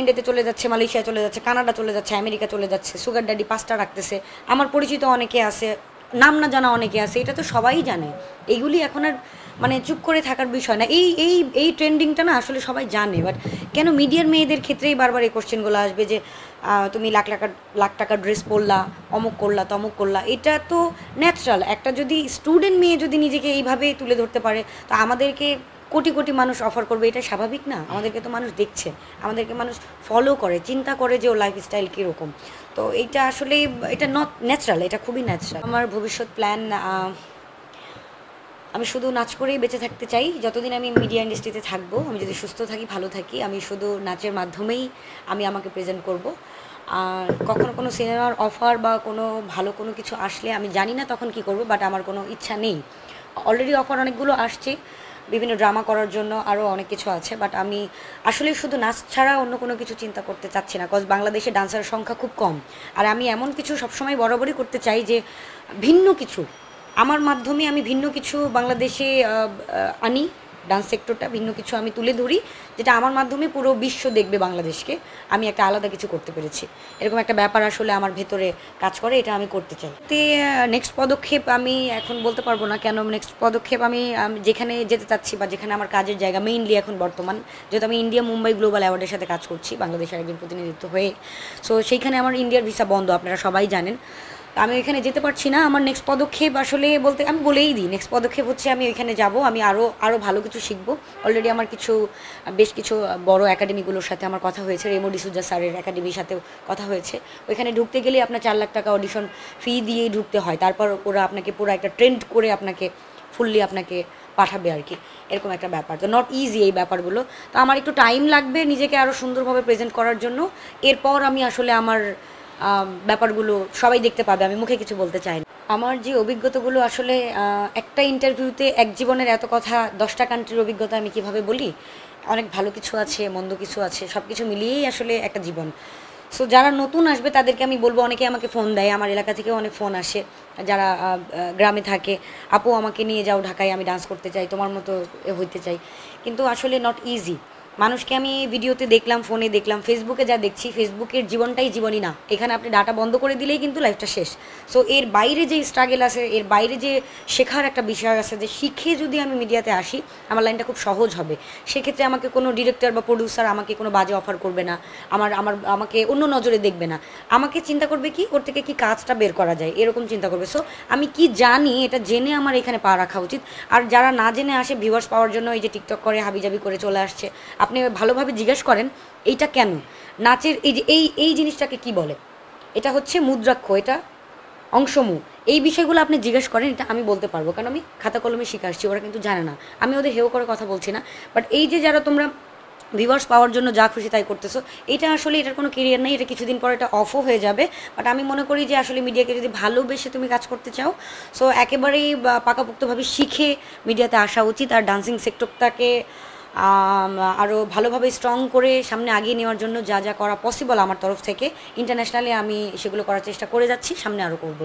ইন্ডিয়াতে চলে যাচ্ছে, মালয়েশিয়া চলে যাচ্ছে, কানাডা চলে যাচ্ছে, আমেরিকা চলে যাচ্ছে, সুগার ড্যাডি 5টা রাখতেছে। আমার পরিচিত অনেকে আছে, নাম না জানা অনেকে আছে, এটা তো সবাই জানে। এইগুলি এখন আর মানে চুপ করে থাকার বিষয় না। এই এই এই ট্রেন্ডিংটা না আসলে সবাই জানে, বাট কেন মিডিয়ার মেয়েদের ক্ষেত্রেই বারবার এই কোশ্চেনগুলো আসবে যে তুমি লাখ টাকার ড্রেস পরলা, অমুক করলা, তমুক করলা। এটা তো ন্যাচারাল। একটা যদি স্টুডেন্ট মেয়ে যদি নিজেকে এইভাবে তুলে ধরতে পারে, তো আমাদেরকে কোটি কোটি মানুষ অফার করবে, এটা স্বাভাবিক না? আমাদেরকে তো মানুষ দেখছে, আমাদেরকে মানুষ ফলো করে, চিন্তা করে যে ও লাইফস্টাইল কীরকম। তো এইটা আসলে এটা নট ন্যাচারাল, এটা খুবই ন্যাচারাল। আমার ভবিষ্যৎ প্ল্যান, আমি শুধু নাচ করেই বেঁচে থাকতে চাই। যতদিন আমি মিডিয়া ইন্ডাস্ট্রিতে থাকবো, আমি যদি সুস্থ থাকি, ভালো থাকি, আমি শুধু নাচের মাধ্যমেই আমি আমাকে প্রেজেন্ট করব। আর কখনো কোনো সিনেমার অফার বা কোনো ভালো কোনো কিছু আসলে আমি জানি না তখন কি করব, বাট আমার কোনো ইচ্ছা নেই। অলরেডি অফার অনেকগুলো আসছে বিভিন্ন ড্রামা করার জন্য, আরও অনেক কিছু আছে, বাট আমি আসলে শুধু নাচ ছাড়া অন্য কোনো কিছু চিন্তা করতে চাচ্ছি না, কজ বাংলাদেশে ডান্সারের সংখ্যা খুব কম। আর আমি এমন কিছু সবসময় বরাবরই করতে চাই যে ভিন্ন কিছু, আমার মাধ্যমে আমি ভিন্ন কিছু বাংলাদেশে আনি, ডান্স সেক্টরটা ভিন্ন কিছু আমি তুলে ধরি, যেটা আমার মাধ্যমে পুরো বিশ্ব দেখবে বাংলাদেশকে আমি একটা আলাদা কিছু করতে পেরেছি। এরকম একটা ব্যাপার আসলে আমার ভেতরে কাজ করে, এটা আমি করতে চাই। তে নেক্সট পদক্ষেপ আমি এখন বলতে পারবো না, কেন নেক্সট পদক্ষেপ আমি যেখানে যেতে চাচ্ছি বা যেখানে আমার কাজের জায়গা মেইনলি এখন বর্তমান, যেহেতু আমি ইন্ডিয়া মুম্বাই গ্লোবাল অ্যাওয়ার্ডের সাথে কাজ করছি বাংলাদেশের একজন প্রতিনিধিত্ব হয়ে, সো সেইখানে আমার ইন্ডিয়ার ভিসা বন্ধ, আপনারা সবাই জানেন। আমি ওইখানে যেতে পারছি না। আমার নেক্সট পদক্ষেপ আসলে বলতে আমি বলেই দিই, নেক্সট পদক্ষেপ হচ্ছে আমি ওইখানে যাব, আমি আরও ভালো কিছু শিখবো। অলরেডি আমার বেশ কিছু বড় একাডেমিগুলোর সাথে আমার কথা হয়েছে, রেমো ডিসুজা স্যারের একাডেমির সাথেও কথা হয়েছে। ওইখানে ঢুকতে গেলে আপনার 4 লাখ টাকা অডিশন ফি দিয়েই ঢুকতে হয়, তারপর ওরা আপনাকে পুরো একটা ট্রেন্ড করে আপনাকে ফুললি আপনাকে পাঠাবে আর কি, এরকম একটা ব্যাপার। তো নট ইজি এই ব্যাপারগুলো। তো আমার একটু টাইম লাগবে নিজেকে আরও সুন্দরভাবে প্রেজেন্ট করার জন্য। এরপর আমি আসলে আমার ব্যাপারগুলো সবাই দেখতে পাবে, আমি মুখে কিছু বলতে চাই না। আমার যে অভিজ্ঞতাগুলো আসলে একটা ইন্টারভিউতে এক জীবনের এত কথা 10টা কান্ট্রির অভিজ্ঞতা আমি কিভাবে বলি। অনেক ভালো কিছু আছে, মন্দ কিছু আছে, সব কিছু মিলিয়েই আসলে একটা জীবন। সো যারা নতুন আসবে তাদেরকে আমি বলবো, অনেকে আমাকে ফোন দেয়, আমার এলাকা থেকেও অনেক ফোন আসে যারা গ্রামে থাকে, আপু আমাকে নিয়ে যাও ঢাকায়, আমি ডান্স করতে চাই, তোমার মতো হইতে চাই। কিন্তু আসলে নট ইজি। মানুষকে আমি ভিডিওতে দেখলাম, ফোনে দেখলাম, ফেসবুকে যা দেখছি, ফেসবুকের জীবনটাই জীবনই না। এখানে আপনি ডাটা বন্ধ করে দিলেই কিন্তু লাইফটা শেষ। সো এর বাইরে যে স্ট্রাগল আছে, এর বাইরে যে শেখার একটা বিষয় আছে, যে শিখে যদি আমি মিডিয়াতে আসি আমার লাইনটা খুব সহজ হবে। সেক্ষেত্রে আমাকে কোনো ডিরেক্টর বা প্রডিউসার আমাকে কোনো বাজে অফার করবে না, আমাকে অন্য নজরে দেখবে না। আমাকে চিন্তা করবে কি ওর থেকে কি কাজটা বের করা যায়, এরকম চিন্তা করবে। সো আমি কি জানি এটা জেনে আমার এখানে পা রাখা উচিত। আর যারা না জেনে আসে ভিউয়ার্স পাওয়ার জন্য, এই যে টিকটক করে হাবিজাবি করে চলে আসছে, আপনি ভালোভাবে জিজ্ঞেস করেন এইটা কেন, নাচের এই যে এই জিনিসটাকে কি বলে, এটা হচ্ছে মুদ্রাক্ষ, এটা অংশমু, এই বিষয়গুলো আপনি জিজ্ঞেস করেন, এটা আমি বলতে পারবো, কারণ আমি খাতা কলমে শিখে আসছি, ওরা কিন্তু জানে না। আমি ওদের হেও করে কথা বলছি না, বাট এই যে যারা তোমরা ভিউয়ার্স পাওয়ার জন্য যা খুশি তাই করতেছো, এটা আসলে এটার কোনো কেরিয়ার নেই, এটা কিছুদিন পর এটা অফও হয়ে যাবে। বাট আমি মনে করি যে আসলে মিডিয়াকে যদি ভালোবেসে তুমি কাজ করতে চাও, সো একেবারেই পাকাপোক্তভাবে শিখে মিডিয়াতে আসা উচিত। আর ডান্সিং সেক্টরটাকে আরও ভালোভাবে স্ট্রং করে সামনে আগিয়ে নেওয়ার জন্য যা যা করা পসিবল আমার তরফ থেকে ইন্টারন্যাশনালি আমি সেগুলো করার চেষ্টা করে যাচ্ছি, সামনে আরও করবো।